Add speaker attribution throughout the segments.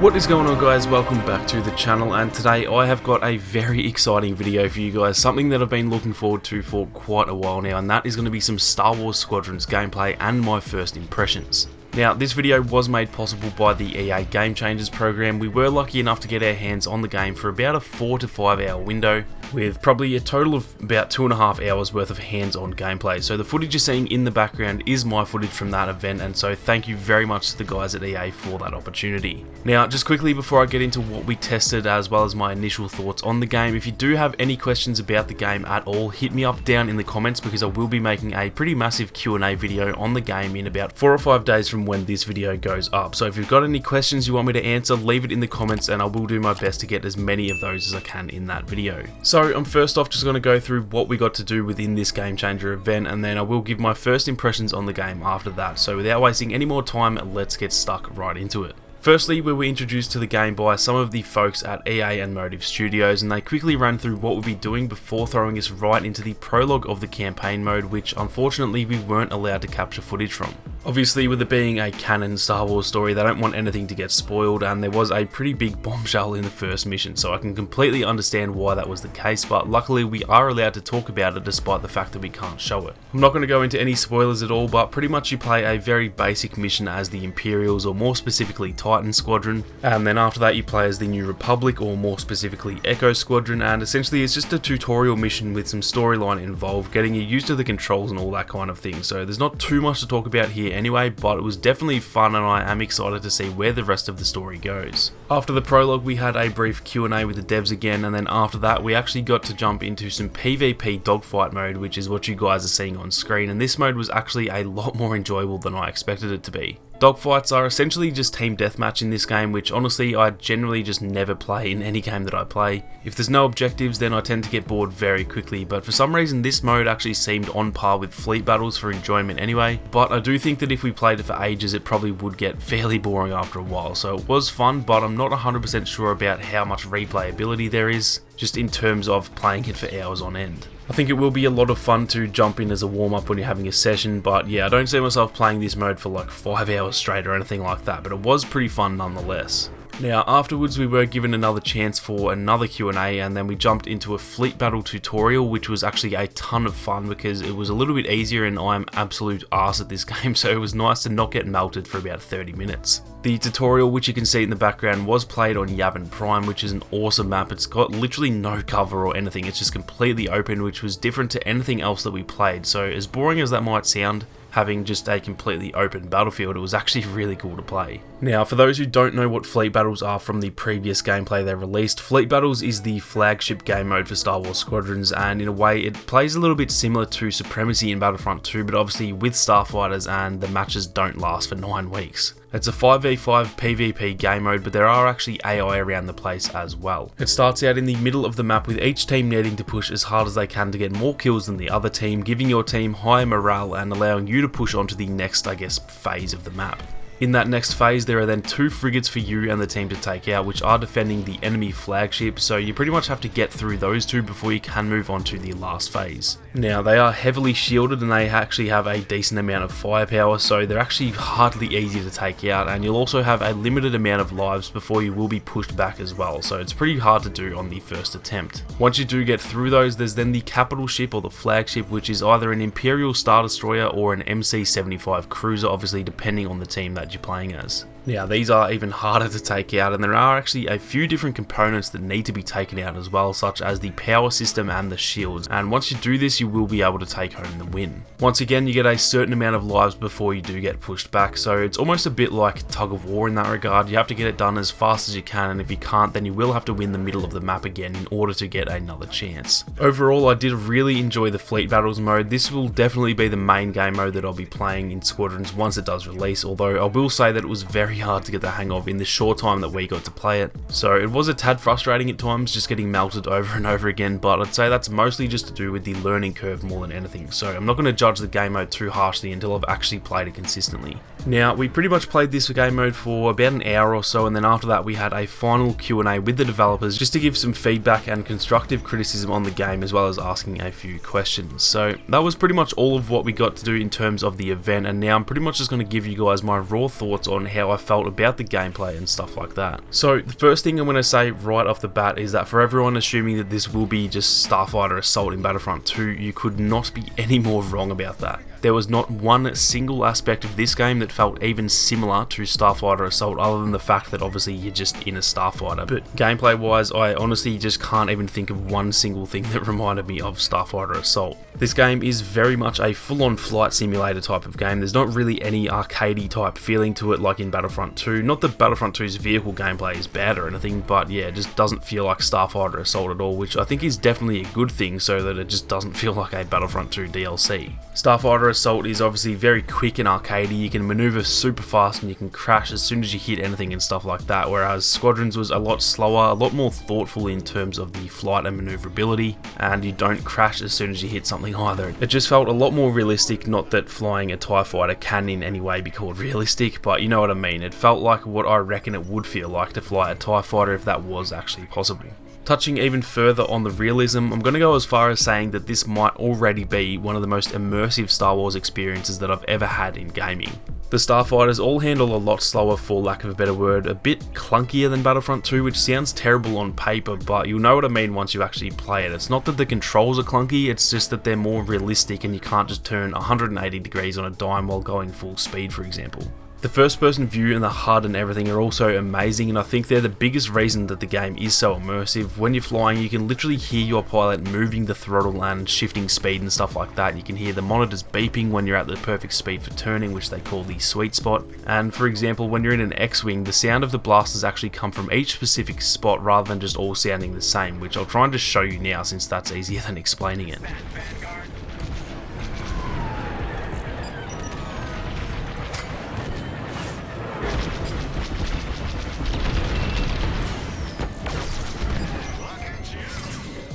Speaker 1: What is going on, guys? Welcome back to the channel, and today I have got a very exciting video for you guys, something that I've been looking forward to for quite a while now, and that is going to be some Star Wars Squadrons gameplay and my first impressions. Now, this video was made possible by the EA Game Changers program. We were lucky enough to get our hands on the game for about a 4 to 5 hour window, with probably a total of about 2.5 hours worth of hands-on gameplay. So the footage you're seeing in the background is my footage from that event, and so thank you very much to the guys at EA for that opportunity. Now, just quickly before I get into what we tested as well as my initial thoughts on the game, if you do have any questions about the game at all, hit me up down in the comments, because I will be making a pretty massive Q&A video on the game in about 4 or 5 days from when this video goes up. So if you've got any questions you want me to answer, leave it in the comments and I will do my best to get as many of those as I can in that video. So I'm first off just going to go through what we got to do within this Game Changer event, and then I will give my first impressions on the game after that. So without wasting any more time, let's get stuck right into it. Firstly, we were introduced to the game by some of the folks at EA and Motive Studios, and they quickly ran through what we'd be doing before throwing us right into the prologue of the campaign mode, which unfortunately we weren't allowed to capture footage from. Obviously, with it being a canon Star Wars story, they don't want anything to get spoiled, and there was a pretty big bombshell in the first mission, so I can completely understand why that was the case, but luckily we are allowed to talk about it despite the fact that we can't show it. I'm not going to go into any spoilers at all, but pretty much you play a very basic mission as the Imperials, or more specifically Titan Squadron, and then after that you play as the New Republic, or more specifically Echo Squadron, and essentially it's just a tutorial mission with some storyline involved, getting you used to the controls and all that kind of thing. So there's not too much to talk about here anyway, but it was definitely fun and I am excited to see where the rest of the story goes. After the prologue we had a brief Q&A with the devs again, and then after that we actually got to jump into some PvP dogfight mode, which is what you guys are seeing on screen, and this mode was actually a lot more enjoyable than I expected it to be. Dogfights are essentially just team deathmatch in this game, which honestly I generally just never play in any game that I play. If there's no objectives, then I tend to get bored very quickly, but for some reason this mode actually seemed on par with fleet battles for enjoyment anyway. But I do think that if we played it for ages it probably would get fairly boring after a while, so it was fun, but I'm not 100% sure about how much replayability there is, just in terms of playing it for hours on end. I think it will be a lot of fun to jump in as a warm-up when you're having a session, but yeah, I don't see myself playing this mode for like 5 hours straight or anything like that, but it was pretty fun nonetheless. Now afterwards we were given another chance for another Q&A, and then we jumped into a fleet battle tutorial, which was actually a ton of fun because it was a little bit easier and I'm absolute arse at this game, so it was nice to not get melted for about 30 minutes. The tutorial, which you can see in the background, was played on Yavin Prime, which is an awesome map. It's got literally no cover or anything, it's just completely open, which was different to anything else that we played, so as boring as that might sound, having just a completely open battlefield, it was actually really cool to play. Now, for those who don't know what fleet battles are from the previous gameplay they released, fleet battles is the flagship game mode for Star Wars Squadrons, and in a way it plays a little bit similar to Supremacy in Battlefront 2, but obviously with starfighters, and the matches don't last for 9 weeks. It's a 5v5 PvP game mode, but there are actually AI around the place as well. It starts out in the middle of the map with each team needing to push as hard as they can to get more kills than the other team, giving your team higher morale and allowing you to push on to the next, phase of the map. In that next phase, there are then 2 frigates for you and the team to take out, which are defending the enemy flagship, so you pretty much have to get through those 2 before you can move on to the last phase. Now, they are heavily shielded and they actually have a decent amount of firepower, so they're actually hardly easy to take out, and you'll also have a limited amount of lives before you will be pushed back as well, so it's pretty hard to do on the first attempt. Once you do get through those, there's then the capital ship or the flagship, which is either an Imperial Star Destroyer or an MC-75 cruiser, obviously depending on the team that you're playing as. Now, these are even harder to take out, and there are actually a few different components that need to be taken out as well, such as the power system and the shields, and once you do this you will be able to take home the win. Once again, you get a certain amount of lives before you do get pushed back, so it's almost a bit like tug of war in that regard. You have to get it done as fast as you can, and if you can't, then you will have to win the middle of the map again in order to get another chance. Overall, I did really enjoy the fleet battles mode. This will definitely be the main game mode that I'll be playing in Squadrons once it does release, although I will say that it was very hard to get the hang of in the short time that we got to play it. So it was a tad frustrating at times, just getting melted over and over again, but I'd say that's mostly just to do with the learning curve more than anything, so I'm not going to judge the game mode too harshly until I've actually played it consistently. Now, we pretty much played this game mode for about an hour or so, and then after that we had a final Q&A with the developers just to give some feedback and constructive criticism on the game, as well as asking a few questions. So that was pretty much all of what we got to do in terms of the event, and now I'm pretty much just going to give you guys my raw thoughts on how I felt about the gameplay and stuff like that. So the first thing I'm going to say right off the bat is that for everyone assuming that this will be just Starfighter Assault in Battlefront 2, you could not be any more wrong about that. There was not one single aspect of this game that felt even similar to Starfighter Assault, other than the fact that obviously you're just in a Starfighter. But gameplay wise, I honestly just can't even think of one single thing that reminded me of Starfighter Assault. This game is very much a full-on flight simulator type of game. There's not really any arcadey type feeling to it like in Battlefront 2. Not that Battlefront 2's vehicle gameplay is bad or anything, but yeah, it just doesn't feel like Starfighter Assault at all, which I think is definitely a good thing, so that it just doesn't feel like a Battlefront 2 DLC. Starfighter Assault is obviously very quick and arcadey. You can maneuver super fast and you can crash as soon as you hit anything and stuff like that, whereas Squadrons was a lot slower, a lot more thoughtful in terms of the flight and maneuverability, and you don't crash as soon as you hit something either. It just felt a lot more realistic, not that flying a TIE fighter can in any way be called realistic, but you know what I mean. It felt like what I reckon it would feel like to fly a TIE fighter if that was actually possible. Touching even further on the realism, I'm going to go as far as saying that this might already be one of the most immersive Star Wars experiences that I've ever had in gaming. The Starfighters all handle a lot slower, for lack of a better word, a bit clunkier than Battlefront 2, which sounds terrible on paper, but you'll know what I mean once you actually play it. It's not that the controls are clunky, it's just that they're more realistic and you can't just turn 180 degrees on a dime while going full speed, for example. The first person view and the HUD and everything are also amazing, and I think they're the biggest reason that the game is so immersive. When you're flying, you can literally hear your pilot moving the throttle and shifting speed and stuff like that. You can hear the monitors beeping when you're at the perfect speed for turning, which they call the sweet spot. And for example, when you're in an X-Wing, the sound of the blasters actually come from each specific spot rather than just all sounding the same, which I'll try and just show you now since that's easier than explaining it.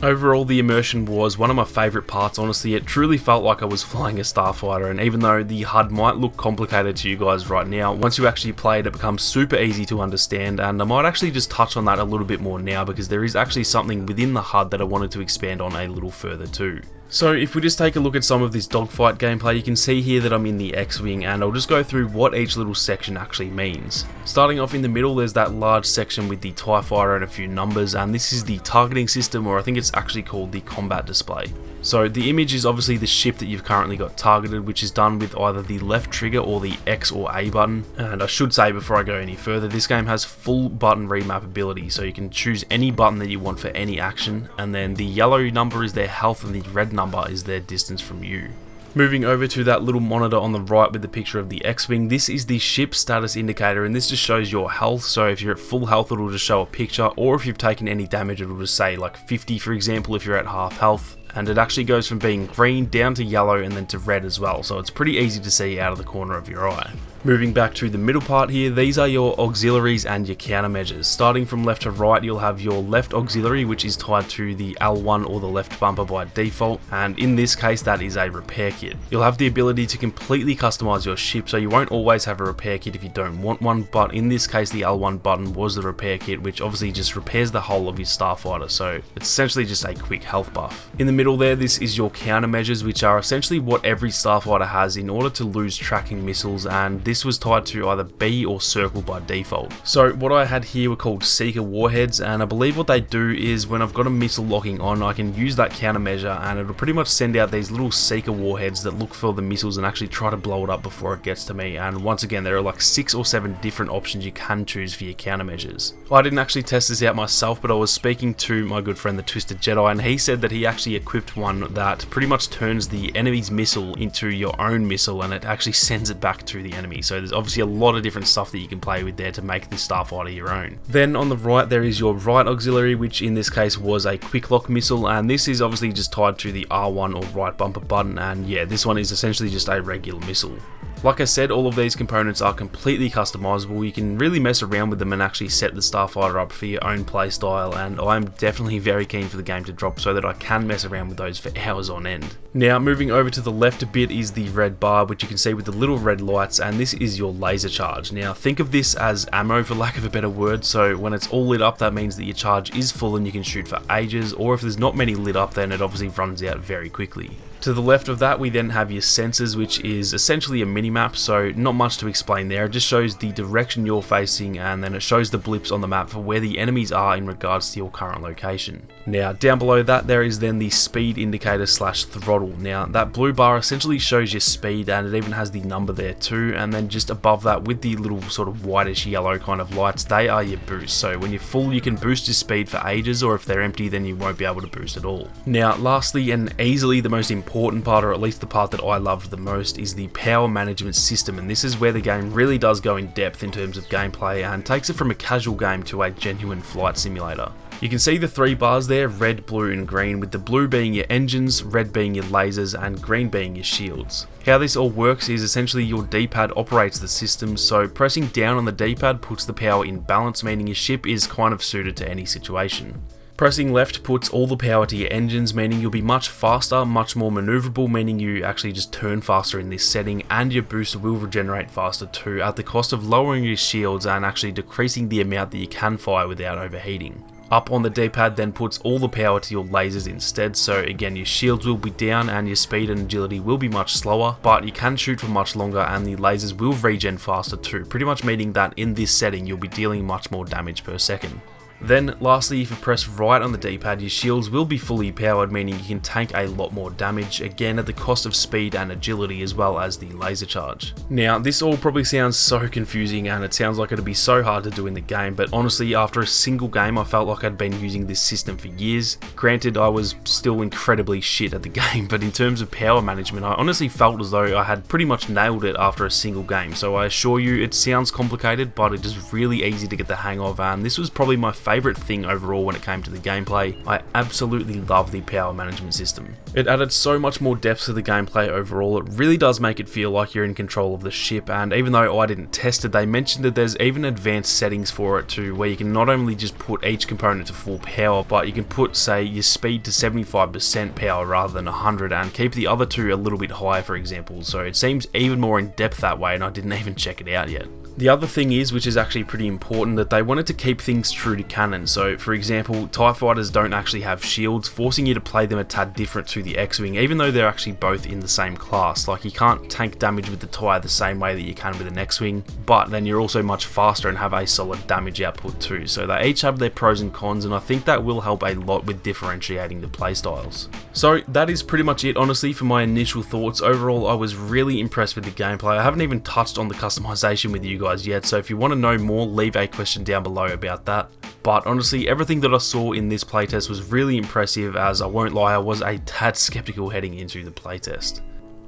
Speaker 1: Overall, the immersion was one of my favourite parts. Honestly, it truly felt like I was flying a Starfighter, and even though the HUD might look complicated to you guys right now, once you actually play it, it becomes super easy to understand, and I might actually just touch on that a little bit more now, because there is actually something within the HUD that I wanted to expand on a little further too. So if we just take a look at some of this dogfight gameplay, you can see here that I'm in the X-Wing, and I'll just go through what each little section actually means. Starting off in the middle, there's that large section with the TIE fighter and a few numbers, and this is the targeting system, or I think it's actually called the combat display. So the image is obviously the ship that you've currently got targeted, which is done with either the left trigger or the X or A button. And I should say before I go any further, this game has full button remappability, so you can choose any button that you want for any action, and then the yellow number is their health and the red number is their distance from you. Moving over to that little monitor on the right with the picture of the X-Wing, this is the ship status indicator, and this just shows your health. So if you're at full health, it'll just show a picture, or if you've taken any damage, it'll just say like 50 for example if you're at half health. And it actually goes from being green down to yellow and then to red as well, so it's pretty easy to see out of the corner of your eye. Moving back to the middle part here, these are your auxiliaries and your countermeasures. Starting from left to right, you'll have your left auxiliary, which is tied to the L1 or the left bumper by default, and in this case that is a repair kit. You'll have the ability to completely customize your ship, so you won't always have a repair kit if you don't want one, but in this case the L1 button was the repair kit, which obviously just repairs the hull of your starfighter, so it's essentially just a quick health buff. In the middle there, this is your countermeasures, which are essentially what every starfighter has in order to lose tracking missiles, and this was tied to either B or circle by default. So what I had here were called seeker warheads, and I believe what they do is when I've got a missile locking on, I can use that countermeasure and it'll pretty much send out these little seeker warheads that look for the missiles and actually try to blow it up before it gets to me. And once again, there are like 6 or 7 different options you can choose for your countermeasures. I didn't actually test this out myself, but I was speaking to my good friend the Twisted Jedi, and he said that he actually equipped one that pretty much turns the enemy's missile into your own missile, and it actually sends it back to the enemy. So there's obviously a lot of different stuff that you can play with there to make this starfighter your own. Then on the right there is your right auxiliary, which in this case was a quick lock missile, and this is obviously just tied to the R1 or right bumper button, and yeah, this one is essentially just a regular missile. Like I said, all of these components are completely customizable. You can really mess around with them and actually set the starfighter up for your own playstyle, and I'm definitely very keen for the game to drop so that I can mess around with those for hours on end. Now, moving over to the left a bit is the red bar, which you can see with the little red lights, and this is your laser charge. Now, think of this as ammo, for lack of a better word, so when it's all lit up, that means that your charge is full and you can shoot for ages, or if there's not many lit up, then it obviously runs out very quickly. To the left of that, we then have your sensors, which is essentially a mini-map, so not much to explain there. It just shows the direction you're facing, and then it shows the blips on the map for where the enemies are in regards to your current location. Now, down below that, there is then the speed indicator / throttle. Now, that blue bar essentially shows your speed, and it even has the number there too, and then just above that, with the little sort of whitish yellow kind of lights, they are your boosts. So when you're full, you can boost your speed for ages, or if they're empty, then you won't be able to boost at all. Now, lastly, and easily the most important part, or at least the part that I loved the most, is the power management system, and this is where the game really does go in depth in terms of gameplay and takes it from a casual game to a genuine flight simulator. You can see the three bars there, red, blue and green, with the blue being your engines, red being your lasers and green being your shields. How this all works is essentially your D-pad operates the system, so pressing down on the D-pad puts the power in balance, meaning your ship is kind of suited to any situation. Pressing left puts all the power to your engines, meaning you'll be much faster, much more maneuverable, meaning you actually just turn faster in this setting, and your booster will regenerate faster too, at the cost of lowering your shields and actually decreasing the amount that you can fire without overheating. Up on the D-pad then puts all the power to your lasers instead, so again your shields will be down and your speed and agility will be much slower, but you can shoot for much longer and the lasers will regen faster too, pretty much meaning that in this setting you'll be dealing much more damage per second. Then lastly, if you press right on the D-pad, your shields will be fully powered, meaning you can tank a lot more damage, again at the cost of speed and agility as well as the laser charge. Now, this all probably sounds so confusing and it sounds like it'd be so hard to do in the game, but honestly, after a single game, I felt like I'd been using this system for years. Granted, I was still incredibly shit at the game, but in terms of power management, I honestly felt as though I had pretty much nailed it after a single game. So I assure you, it sounds complicated, but it is really easy to get the hang of, and this was probably my favourite thing overall when it came to the gameplay. I absolutely love the power management system. It added so much more depth to the gameplay overall. It really does make it feel like you're in control of the ship, and even though I didn't test it, they mentioned that there's even advanced settings for it too, where you can not only just put each component to full power, but you can put, say, your speed to 75% power rather than 100 and keep the other two a little bit higher, for example. So it seems even more in depth that way, and I didn't even check it out yet. The other thing is, which is actually pretty important, that they wanted to keep things true to canon. So for example, TIE fighters don't actually have shields, forcing you to play them a tad different to the X-Wing, even though they're actually both in the same class. Like, you can't tank damage with the TIE the same way that you can with an X-Wing, but then you're also much faster and have a solid damage output too. So they each have their pros and cons, and I think that will help a lot with differentiating the playstyles. So that is pretty much it, honestly, for my initial thoughts. Overall, I was really impressed with the gameplay. I haven't even touched on the customization with you guys yet, so if you want to know more, leave a question down below about that. But honestly, everything that I saw in this playtest was really impressive, as I won't lie, I was a tad skeptical heading into the playtest.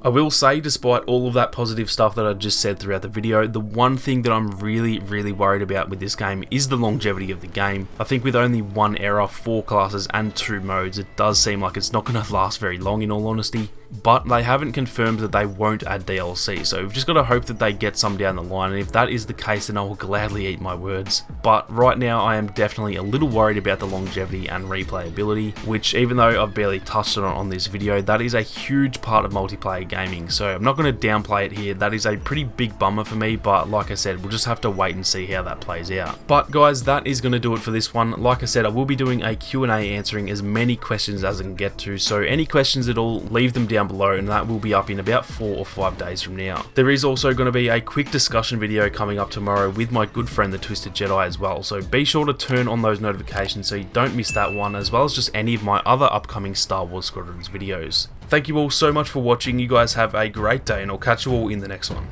Speaker 1: I will say, despite all of that positive stuff that I just said throughout the video, the one thing that I'm really worried about with this game is the longevity of the game. I think with only one era, 4 classes and 2 modes, it does seem like it's not going to last very long, in all honesty. But they haven't confirmed that they won't add DLC, so we've just got to hope that they get some down the line, and if that is the case, then I will gladly eat my words. But right now, I am definitely a little worried about the longevity and replayability, which, even though I've barely touched on this video, that is a huge part of multiplayer gaming, so I'm not going to downplay it here. That is a pretty big bummer for me, but like I said, we'll just have to wait and see how that plays out. But guys, that is going to do it for this one. Like I said, I will be doing a Q&A answering as many questions as I can get to, so any questions at all, leave them down below, and that will be up in about 4 or 5 days from now. There is also going to be a quick discussion video coming up tomorrow with my good friend the Twisted Jedi as well, so be sure to turn on those notifications so you don't miss that one, as well as just any of my other upcoming Star Wars Squadrons videos. Thank you all so much for watching. You guys have a great day, and I'll catch you all in the next one.